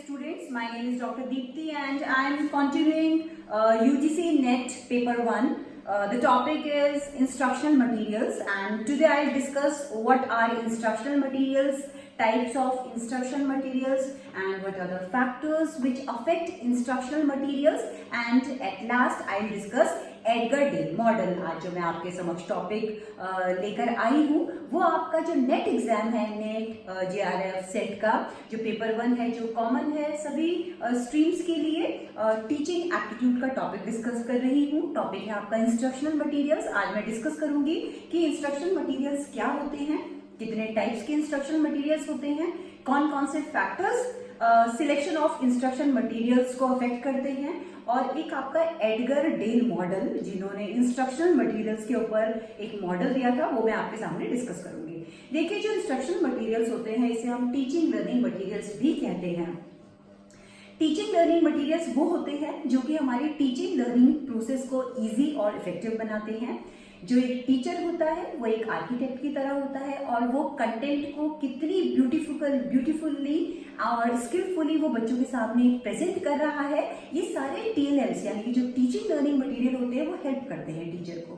students. My name is Dr. Deepti and I am continuing UGC NET paper 1. The topic is instructional materials and today I will discuss what are instructional materials, types of instructional materials and what are the factors which affect instructional materials, and at last I will discuss Edgar Dale model. आज जो मैं आपके समक्ष topic लेकर आई हूँ वो आपका जो नेट एग्जाम है, नेट JRF सेट का जो पेपर 1 है, जो कॉमन है सभी स्ट्रीम्स के लिए, टीचिंग एप्टीट्यूड का टॉपिक डिस्कस कर रही हूँ। टॉपिक है आपका इंस्ट्रक्शनल मटेरियल्स। आज मैं डिस्कस करूंगी कि इंस्ट्रक्शनल मटेरियल्स क्या होते हैं, कितने टाइप्स के इंस्ट्रक्शनल मटेरियल्स होते हैं, कौन कौन से factors selection of instruction materials को अफेक्ट करते हैं, और एक आपका एडगर डेल मॉडल जिन्होंने इंस्ट्रक्शनल मटेरियल्स के ऊपर एक मॉडल दिया था वो मैं आपके सामने डिस्कस करूंगी। देखिए, जो इंस्ट्रक्शनल मटेरियल्स होते हैं इसे हम टीचिंग लर्निंग मटेरियल्स भी कहते हैं। टीचिंग लर्निंग मटेरियल्स वो होते हैं जो कि हमारी टीचिंग लर्निंग प्रोसेस को इजी और इफेक्टिव बनाते हैं। जो एक टीचर होता है वो एक आर्किटेक्ट की तरह होता है और वो कंटेंट को कितनी ब्यूटीफुली और स्किलफुली वो बच्चों के सामने प्रेजेंट कर रहा है, ये सारे TLMs यानी कि जो टीचिंग लर्निंग मटेरियल होते हैं वो हेल्प करते हैं टीचर को।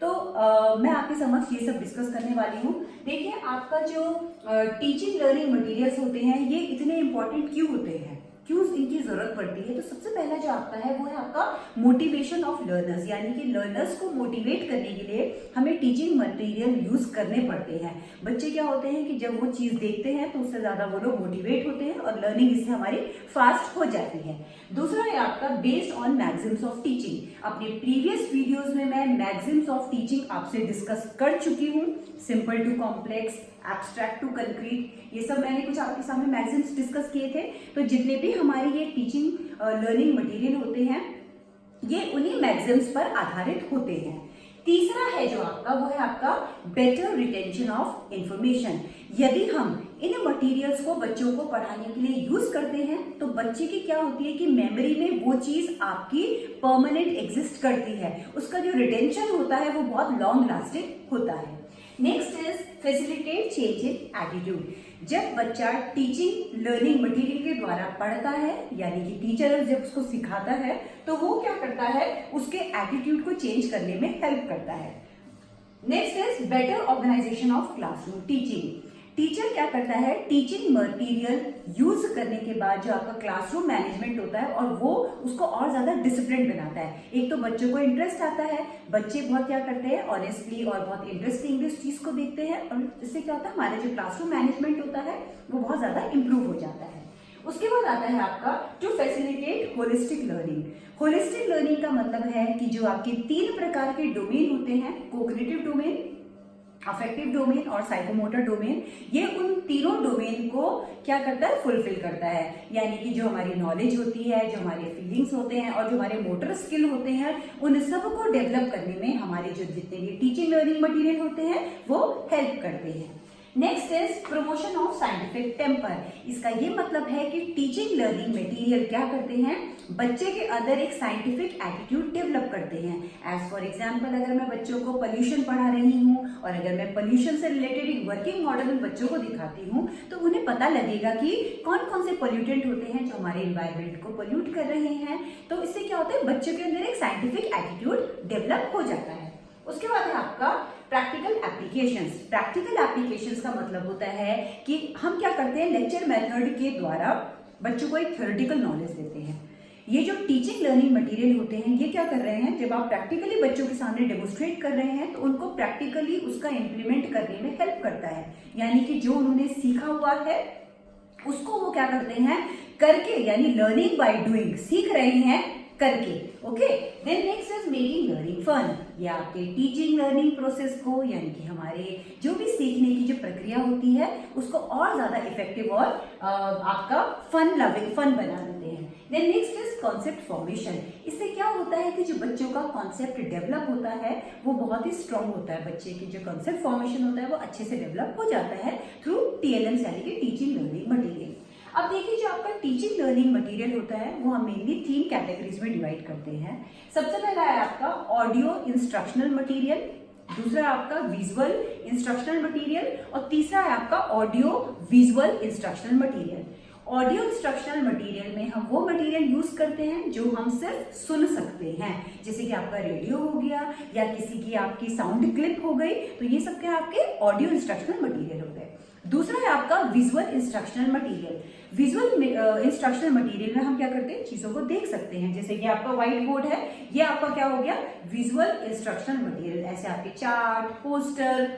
तो मैं आपके समक्ष ये सब डिस्कस करने वाली हूँ। देखिए, आपका जो टीचिंग लर्निंग मटेरियल्स होते हैं ये इतने इंपॉर्टेंट क्यों होते हैं, क्यों इनकी जरूरत पड़ती है। तो सबसे पहला जो आपका है वो है आपका मोटिवेशन ऑफ लर्नर्स, यानी कि लर्नर्स को मोटिवेट करने के लिए हमें टीचिंग मटेरियल यूज करने पड़ते हैं। बच्चे क्या होते हैं कि जब वो चीज देखते हैं तो उससे ज्यादा वो लोग मोटिवेट होते हैं और लर्निंग इससे हमारी फास्ट हो जाती है। दूसरा है आपका based on maxims of teaching. अपने प्रीवियस वीडियोस में मैं मैक्सिम्स ऑफ टीचिंग आपसे डिस्कस कर चुकी हूँ। Simple to complex, abstract to concrete, ये सब मैंने कुछ आपके सामने मैक्सिम्स डिस्कस किए थे। तो जितने भी हमारे ये टीचिंग लर्निंग मटेरियल होते हैं ये उन्हीं मैक्सिम्स पर आधारित होते हैं। तीसरा है जो आपका वो है आपका बेटर रिटेंशन ऑफ इंफॉर्मेशन। यदि हम इन मटेरियल्स को बच्चों को पढ़ाने के लिए यूज करते हैं तो बच्चे की क्या होती है कि मेमोरी में वो चीज आपकी परमानेंट एग्जिस्ट करती है, उसका जो रिटेंशन होता है वो बहुत लॉन्ग लास्टिंग होता है। Next is facilitate change in attitude. जब बच्चा टीचिंग लर्निंग मटेरियल के द्वारा पढ़ता है यानी कि टीचर जब उसको सिखाता है तो वो क्या करता है, उसके एटीट्यूड को चेंज करने में हेल्प करता है। Next is better organisation of classroom teaching. Teacher क्या करता है, टीचिंग मटेरियल यूज करने के बाद जो आपका क्लासरूम मैनेजमेंट होता है और वो उसको और ज्यादा डिसिप्लिन बनाता है। एक तो बच्चों को इंटरेस्ट आता है, बच्चे बहुत क्या करते हैं ऑनेस्टली और बहुत इंटरेस्टिंग इस चीज को देखते हैं और इससे क्या होता है हमारा जो क्लासरूम मैनेजमेंट होता है वो बहुत ज्यादा इंप्रूव हो जाता है। उसके बाद आता है आपका to facilitate holistic learning. Holistic learning का मतलब है कि जो आपके 3 प्रकार के डोमेन होते हैं, कोग्निटिव डोमेन, अफेक्टिव डोमेन और साइकोमोटर डोमेन, ये उन तीनों डोमेन को क्या करता है, फुलफिल करता है। यानी कि जो हमारी नॉलेज होती है, जो हमारे फीलिंग्स होते हैं और जो हमारे मोटर स्किल होते हैं उन सब को डेवलप करने में हमारे जो जितने भी टीचिंग लर्निंग मटेरियल होते हैं वो हेल्प करते हैं। Next is promotion of scientific temper. इसका ये मतलब है कि टीचिंग लर्निंग मटेरियल क्या करते हैं, बच्चे के अंदर एक साइंटिफिक एटीट्यूड डेवलप करते हैं। एज फॉर एग्जांपल, अगर मैं बच्चों को पोल्यूशन पढ़ा रही हूँ और अगर मैं पोल्यूशन से रिलेटेड एक वर्किंग मॉडल बच्चों को दिखाती हूँ तो उन्हें पता लगेगा कि कौन कौन से पोल्यूटेंट होते हैं जो हमारे एनवायरमेंट को पोल्यूट कर रहे हैं। तो इससे क्या होता है, बच्चों के अंदर एक साइंटिफिक एटीट्यूड डेवलप हो जाता है। उसके बाद है आपका प्रैक्टिकल एप्लीकेशंस। प्रैक्टिकल एप्लीकेशंस का मतलब होता है कि हम क्या करते हैं, लेक्चर मेथड के द्वारा बच्चों को एक थ्योरेटिकल नॉलेज देते हैं। ये जो टीचिंग लर्निंग मटेरियल होते हैं ये क्या कर रहे हैं, जब आप प्रैक्टिकली बच्चों के सामने डेमोन्स्ट्रेट कर रहे हैं तो उनको प्रैक्टिकली उसका इम्प्लीमेंट करने में हेल्प करता है। यानी कि जो उन्होंने सीखा हुआ है उसको वो क्या करते हैं, करके, यानी लर्निंग बाय डूइंग, सीख रहे हैं करके। Okay, then next is making learning fun. ये आपके टीचिंग लर्निंग प्रोसेस को यानी कि हमारे जो भी सीखने की जो प्रक्रिया होती है उसको और ज्यादा इफेक्टिव और आपका फन बना देते हैं। Then next is concept formation. इससे क्या होता है कि जो बच्चों का कॉन्सेप्ट डेवलप होता है वो बहुत ही स्ट्रांग होता है। बच्चे की जो कॉन्सेप्ट फॉर्मेशन होता है वो अच्छे से डेवलप हो जाता है थ्रू TLMs यानी कि टीचिंग लर्निंग मटेरियल। अब देखिए, जो आपका टीचिंग लर्निंग मटेरियल होता है वो हम मेनली 3 कैटेगरीज में डिवाइड करते हैं। सबसे पहला है आपका ऑडियो इंस्ट्रक्शनल मटेरियल, दूसरा आपका विजुअल इंस्ट्रक्शनल मटेरियल और तीसरा है आपका audio visual instructional material. Audio instructional material में हम वो मटेरियल यूज करते हैं जो हम सिर्फ सुन सकते हैं, जैसे कि आपका रेडियो हो गया या किसी की आपकी साउंड क्लिप हो गई, तो ये सब क्या आपके ऑडियो इंस्ट्रक्शनल मटेरियल हो गए। दूसरा है आपका visual instructional material. Visual instructional material में हम क्या करते हैं, चीजों को देख सकते हैं, जैसे कि आपका व्हाइट बोर्ड है, ये आपका क्या हो गया, विजुअल इंस्ट्रक्शनल मटेरियल। ऐसे आपके चार्ट, पोस्टर,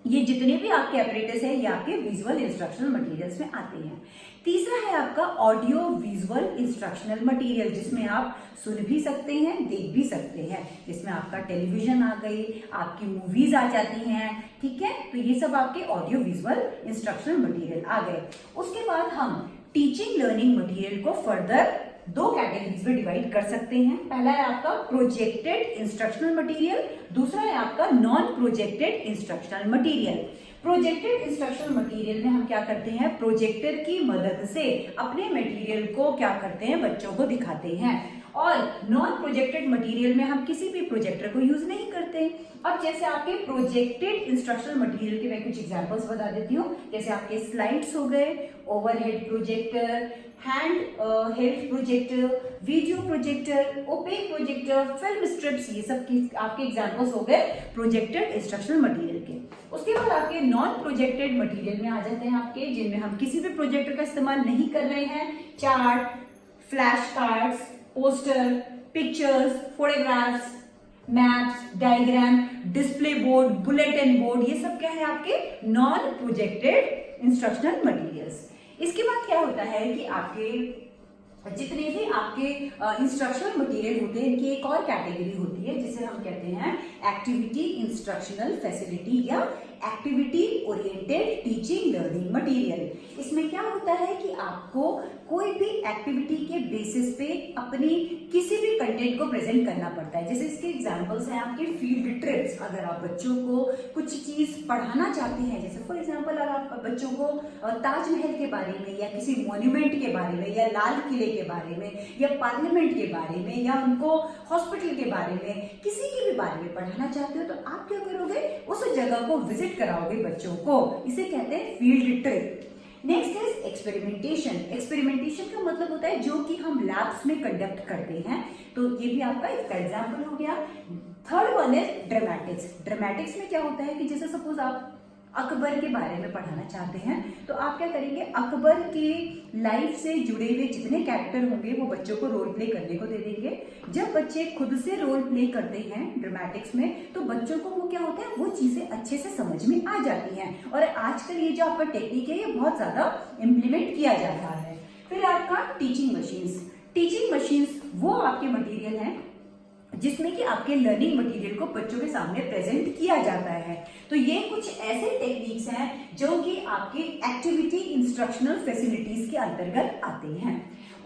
ये जितने भी आपके एपरेटस है ये आपके विजुअल इंस्ट्रक्शनल मटेरियल्स में आते हैं। तीसरा है आपका ऑडियो विजुअल इंस्ट्रक्शनल मटेरियल, जिसमें आप सुन भी सकते हैं, देख भी सकते हैं, जिसमें आपका टेलीविजन आ गई, आपकी मूवीज आ जाती हैं, ठीक है। तो ये सब आपके ऑडियो विजुअल इंस्ट्रक्शनल मटेरियल आ गए। उसके बाद हम टीचिंग लर्निंग मटेरियल को फर्दर दो कैटेगरीज में डिवाइड कर सकते हैं। पहला है आपका प्रोजेक्टेड इंस्ट्रक्शनल मटेरियल, दूसरा है आपका non projected instructional material. Projected instructional material में हम क्या करते हैं, प्रोजेक्टर की मदद से अपने मटेरियल को क्या करते हैं, बच्चों को दिखाते हैं। और नॉन प्रोजेक्टेड मटेरियल में हम किसी भी प्रोजेक्टर को यूज नहीं करते। अब जैसे आपके प्रोजेक्टेड इंस्ट्रक्शनल मटेरियल के मैं कुछ एग्जांपल्स बता देती हूँ, जैसे आपके स्लाइड्स हो गए, overhead projector, hand held projector, video projector, opaque projector, film strips, ये सब आपके एग्जांपल्स हो गए प्रोजेक्टेड इंस्ट्रक्शनल मटेरियल के। उसके बाद आपके नॉन प्रोजेक्टेड मटेरियल में आ जाते हैं आपके, जिनमें हम किसी भी प्रोजेक्टर का इस्तेमाल नहीं कर रहे हैं। Chart, flash cards, poster, pictures, photographs, maps, diagram, display board, bulletin board, ये सब क्या है आपके नॉन प्रोजेक्टेड इंस्ट्रक्शनल मटेरियल्स। इसके बाद क्या होता है कि आपके जितने भी आपके इंस्ट्रक्शनल मटेरियल होते हैं, इनकी एक और कैटेगरी होती है जिसे हम कहते हैं एक्टिविटी इंस्ट्रक्शनल फैसिलिटी या activity oriented teaching learning material. इसमें क्या होता है कि आपको कोई भी एक्टिविटी के बेसिस पे अपनी किसी भी कंटेंट को प्रेजेंट करना पड़ता है। जैसे इसके एग्जांपल्स हैं आपके फील्ड ट्रिप्स। अगर आप बच्चों को कुछ चीज पढ़ाना चाहते हैं, जैसे फॉर एग्जांपल अगर आप बच्चों को ताजमहल के बारे में या किसी मॉन्यूमेंट के बारे में या लाल किले के बारे में या पार्लियामेंट के बारे में या उनको हॉस्पिटल के बारे में, किसी के भी बारे में पढ़ाना चाहते हो, तो आप क्या करोगे, उस जगह को विजिट कराओगे बच्चों को। इसे कहते हैं field trip. Next is experimentation. Experimentation का मतलब होता है जो कि हम लैब्स में कंडक्ट करते हैं, तो ये भी आपका इसका एग्जाम्पल हो गया। Third one is dramatics. Dramatics में क्या होता है कि जैसे सपोज आप अकबर के बारे में पढ़ाना चाहते हैं, तो आप क्या करेंगे, अकबर के लाइफ से जुड़े हुए जितने कैरेक्टर होंगे वो बच्चों को रोल प्ले करने को दे देंगे। जब बच्चे खुद से रोल प्ले करते हैं ड्रामेटिक्स में, तो बच्चों को वो क्या होता है, वो चीजें अच्छे से समझ में आ जाती हैं। और आजकल ये जो आपका टेक्निक है ये बहुत ज्यादा इम्प्लीमेंट किया जा रहा है। फिर आपका टीचिंग मशीन्स। टीचिंग मशीन्स वो आपके मटीरियल हैं जिसमें कि आपके लर्निंग मटेरियल को बच्चों के सामने प्रेजेंट किया जाता है। तो ये कुछ ऐसे टेक्निक्स हैं जो कि आपके एक्टिविटी इंस्ट्रक्शनल फैसिलिटीज के अंतर्गत आते हैं।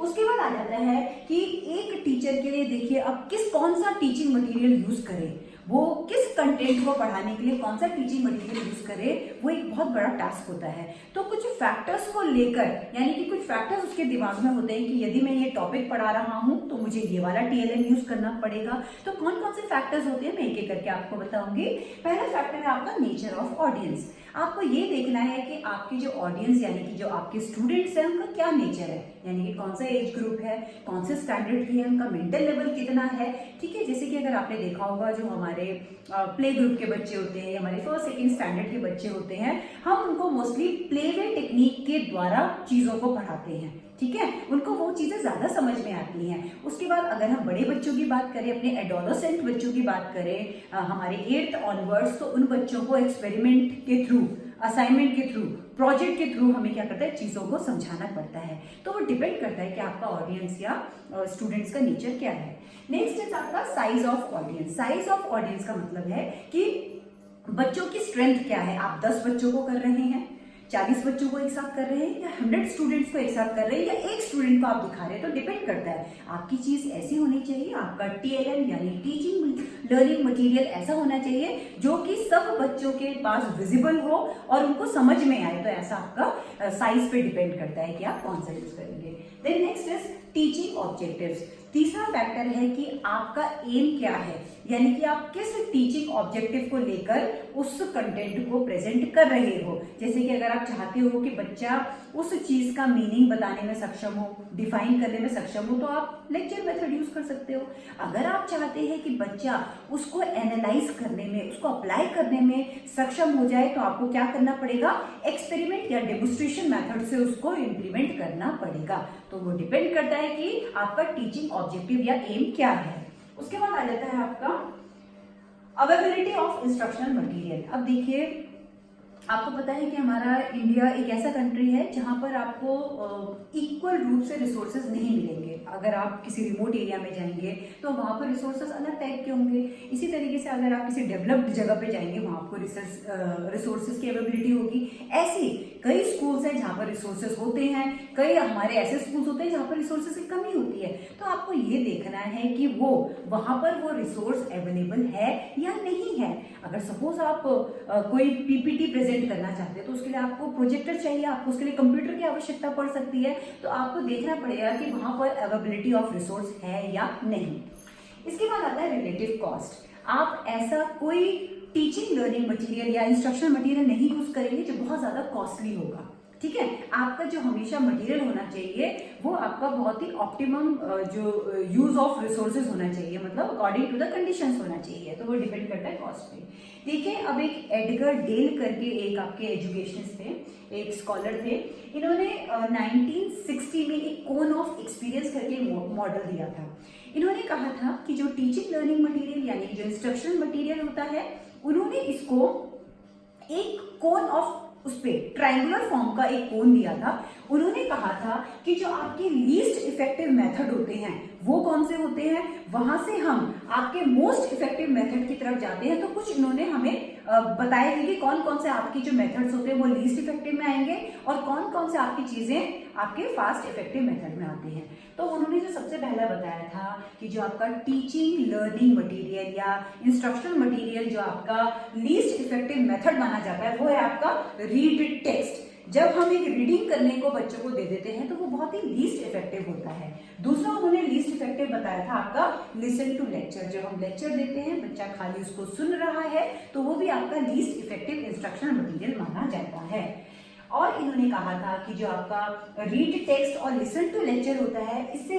उसके बाद आ जाता है कि एक टीचर के लिए देखिए अब कौन सा टीचिंग मटेरियल यूज करें, वो किस कंटेंट को पढ़ाने के लिए कौन सा टीचिंग मटेरियल यूज करे, वो एक बहुत बड़ा टास्क होता है। तो कुछ फैक्टर्स को लेकर, यानी कि कुछ फैक्टर्स उसके दिमाग में होते हैं कि यदि मैं ये टॉपिक पढ़ा रहा हूं तो मुझे ये वाला TLM यूज करना पड़ेगा। तो कौन कौन से फैक्टर्स होते हैं मैं एक एक करके आपको बताऊंगी। पहला फैक्टर है आपका नेचर ऑफ ऑडियंस। आपको ये देखना है कि आपकी जो ऑडियंस यानी कि जो आपके स्टूडेंट्स हैं उनका क्या नेचर है, यानी कि कौन सा एज ग्रुप है, कौन से स्टैंडर्ड की है, उनका मेंटल लेवल कितना है, ठीक है। जैसे कि अगर आपने देखा होगा जो हमारे प्ले ग्रुप के बच्चे होते हैं, हमारे फर्स्ट सेकंड स्टैंडर्ड के बच्चे होते हैं, हम उनको मोस्टली प्ले वे टेक्निक के द्वारा चीजों को पढ़ाते हैं, ठीक है। उनको वो चीजें ज्यादा समझ में आती हैं। उसके बाद अगर हम बड़े बच्चों की बात करें, अपने एडोलेसेंट बच्चों की बात करें, हमारे 8th ऑनवर्ड्स, तो उन बच्चों को एक्सपेरिमेंट के थ्रू, असाइनमेंट के थ्रू, प्रोजेक्ट के थ्रू हमें क्या करता है, चीजों को समझाना पड़ता है। तो वो डिपेंड करता है कि आपका ऑडियंस या स्टूडेंट्स का नेचर क्या है। नेक्स्ट है आपका size of audience. Size of audience का मतलब है कि बच्चों की स्ट्रेंथ क्या है। आप 10 बच्चों को कर रहे हैं, 40 बच्चों को एक साथ कर रहे हैं, या 100 स्टूडेंट्स को एक साथ कर रहे हैं, या एक स्टूडेंट को आप दिखा रहे हैं, तो डिपेंड करता है। आपकी चीज ऐसी होनी चाहिए, आपका TLM यानी टीचिंग लर्निंग मटेरियल ऐसा होना चाहिए जो कि सब बच्चों के पास विजिबल हो और उनको समझ में आए। तो ऐसा आपका साइज पे डिपेंड करता है कि आप कौन सा यूज करेंगे। Then next is teaching objectives. तीसरा फैक्टर है कि आपका एम क्या है, यानी कि आप किस टीचिंग ऑब्जेक्टिव को लेकर उस कंटेंट को प्रेजेंट कर रहे हो। जैसे कि अगर आप चाहते हो कि बच्चा उस चीज का मीनिंग बताने में सक्षम हो, डिफाइन करने में सक्षम हो, तो आप लेक्चर मेथड यूज कर सकते हो। अगर आप चाहते हैं कि बच्चा उसको एनालाइज करने में, उसको अप्लाई करने में सक्षम हो जाए, तो आपको क्या करना पड़ेगा, एक्सपेरिमेंट या डेमोन्स्ट्रेशन मेथड से उसको इम्प्लीमेंट करना पड़ेगा। तो वो डिपेंड करता है कि आपका टीचिंग ऑब्जेक्टिव या एम क्या है। उसके बाद आ जाता है आपका अवेलेबिलिटी ऑफ इंस्ट्रक्शनल मटेरियल। अब देखिए, आपको पता है कि हमारा इंडिया एक ऐसा कंट्री है जहां पर आपको इक्वल रूप से रिसोर्सेज नहीं मिलेंगे। अगर आप किसी रिमोट एरिया में जाएंगे तो वहां पर रिसोर्सेज अलग टाइप के होंगे। इसी तरीके से अगर आप किसी डेवलप्ड जगह पे जाएंगे, वहां आपको रिसोर्सेज की अवेलेबिलिटी होगी। ऐसी कई स्कूल्स हैं जहां पर रिसोर्सेज होते हैं, कई हमारे ऐसे स्कूल्स होते हैं जहां पर रिसोर्सेज की कमी होती है। तो आपको ये देखना है कि वो वहां पर वो रिसोर्स अवेलेबल है या नहीं है। अगर सपोज आप कोई पीपीटी प्रेजेंट करना चाहते हैं तो उसके लिए आपको प्रोजेक्टर चाहिए, आपको उसके लिए कंप्यूटर की आवश्यकता पड़ सकती है। तो आपको देखना पड़ेगा कि वहां पर अवेलेबिलिटी ऑफ रिसोर्स है या नहीं। इसके बाद आता है रिलेटिव कॉस्ट। आप ऐसा कोई टीचिंग लर्निंग मटेरियल या इंस्ट्रक्शनल मटेरियल नहीं यूज करेंगे जो बहुत ज्यादा कॉस्टली होगा। ठीक है, आपका जो हमेशा मटेरियल होना चाहिए वो आपका बहुत ही ऑप्टिमम जो यूज ऑफ रिसोर्सेज होना चाहिए, मतलब अकॉर्डिंग टू द कंडीशंस होना चाहिए। तो वो डिपेंड करता है कॉस्ट पे। देखिए, अब एक एडगर डेल करके एक आपके एजुकेशनिस्ट थे, एक स्कॉलर थे। इन्होंने 1960 में एक कोन ऑफ एक्सपीरियंस करके मॉडल दिया था। इन्होंने कहा था कि जो टीचिंग लर्निंग मटेरियल यानी जो इंस्ट्रक्शनल मटेरियल होता है, उन्होंने इसको एक कोन ऑफ उस पे ट्रायंगुलर फॉर्म का एक कोन दिया था। उन्होंने कहा था कि जो आपके लीस्ट इफेक्टिव मेथड होते हैं वो कौन से होते हैं, वहां से हम आपके मोस्ट इफेक्टिव मेथड की तरफ जाते हैं। तो कुछ इन्होंने हमें बताया है कि कौन कौन से आपकी जो मेथड्स होते हैं वो लीस्ट इफेक्टिव में आएंगे और कौन कौन से आपकी चीजें आपके फास्ट इफेक्टिव मेथड में आती हैं। तो उन्होंने जो सबसे पहला बताया था कि जो आपका टीचिंग लर्निंग मटेरियल या इंस्ट्रक्शनल मटेरियल जो आपका लीस्ट इफेक्टिव मेथड माना जाता है वो है आपका रीड टेक्स्ट। जब हम एक रीडिंग करने को बच्चों को दे देते हैं तो वो बहुत ही लीस्ट इफेक्टिव होता है। दूसरा उन्होंने लीस्ट इफेक्टिव बताया था आपका लिसन टू लेक्चर। जब हम लेक्चर देते हैं, बच्चा खाली उसको सुन रहा है, तो वो भी आपका लीस्ट इफेक्टिव इंस्ट्रक्शनल मटेरियल माना जाता है। और इन्होंने कहा था कि जो आपका रीड टेक्स्ट और लिसन टू लेक्चर होता है, इससे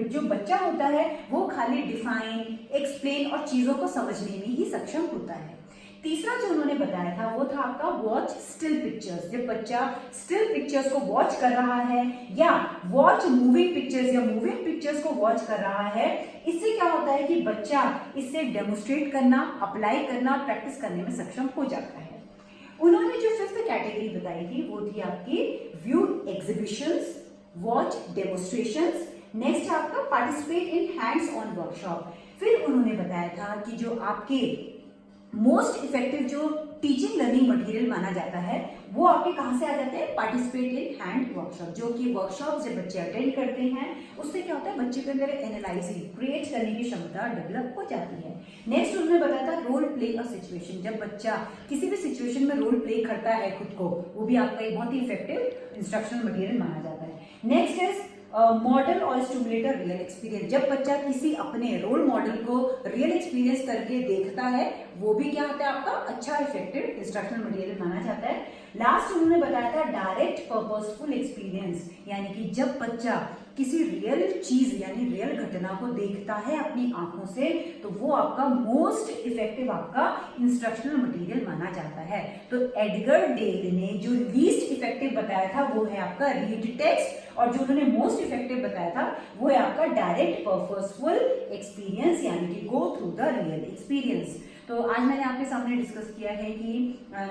जो बच्चा होता है वो खाली डिफाइन, एक्सप्लेन और चीजों को समझने में ही सक्षम होता है। तीसरा जो उन्होंने बताया था वो था आपका वॉच स्टिल पिक्चर्स। जब बच्चा स्टिल पिक्चर्स को वॉच कर रहा है या वॉच मूविंग पिक्चर्स या मूविंग पिक्चर्स को वॉच कर रहा है, इससे क्या होता है कि बच्चा इससे डेमोन्स्ट्रेट करना, अप्लाई करना, प्रैक्टिस करने में सक्षम हो जाता है। उन्होंने जो फिफ्थ कैटेगरी बताई थी वो थी आपकी view exhibitions, watch demonstrations, next आपका participate in hands on workshop. फिर उन्होंने बताया था कि जो आपके मोस्ट इफेक्टिव जो टीचिंग लर्निंग मटेरियल माना जाता है वो आपके कहां से आ जाते हैं, पार्टिसिपेट इन हैंड वर्कशॉप। जो कि वर्कशॉप जब बच्चे अटेंड करते हैं उससे क्या होता है, बच्चे के अंदर एनालाइजिंग, क्रिएट करने की क्षमता डेवलप हो जाती है। नेक्स्ट उन्होंने बताया था रोल प्ले अ सिचुएशन। जब बच्चा किसी भी सिचुएशन में रोल प्ले करता है खुद को, वो भी आपका एक बहुत ही इफेक्टिव इंस्ट्रक्शनल मटेरियल माना जाता है। नेक्स्ट इज मॉडल और स्टिमुलेटर रियल एक्सपीरियंस। जब बच्चा किसी अपने रोल मॉडल को रियल एक्सपीरियंस करके देखता है, वो भी क्या होता है आपका अच्छा इफेक्टिव इंस्ट्रक्शनल मटेरियल माना जाता है। लास्ट उन्होंने बताया था डायरेक्ट पर्पसफुल एक्सपीरियंस, यानी कि जब बच्चा किसी रियल चीज यानी रियल घटना को देखता है अपनी आंखों से, तो वो आपका मोस्ट इफेक्टिव आपका इंस्ट्रक्शनल मटेरियल माना जाता है। तो एडगर डेल ने जो लीस्ट इफेक्टिव बताया था वो है आपका रीड टेक्स्ट, और जो उन्होंने मोस्ट इफेक्टिव बताया था वो है आपका डायरेक्ट पर्पसफुल एक्सपीरियंस, यानी कि go through the real experience. तो आज मैंने आपके सामने डिस्कस किया है कि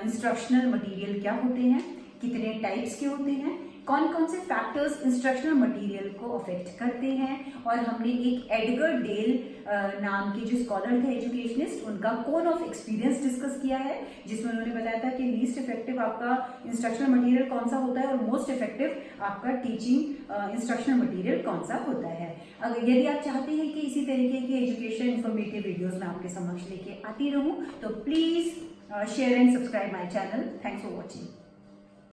इंस्ट्रक्शनल मटेरियल क्या होते हैं, कितने टाइप्स के होते हैं, कौन कौन से फैक्टर्स इंस्ट्रक्शनल मटेरियल को अफेक्ट करते हैं, और हमने एक एडगर डेल नाम के जो स्कॉलर थे एजुकेशनिस्ट, उनका कोन ऑफ एक्सपीरियंस डिस्कस किया है, जिसमें उन्होंने बताया था कि लीस्ट इफेक्टिव आपका इंस्ट्रक्शनल मटेरियल कौन सा होता है और मोस्ट इफेक्टिव आपका टीचिंग इंस्ट्रक्शनल मटेरियल कौन सा होता है। अगर यदि आप चाहते हैं कि इसी तरीके की एजुकेशन इन्फॉर्मेटिव वीडियोज में आपके समक्ष लेके आती रहूं, तो please share and subscribe my channel. Thanks for watching.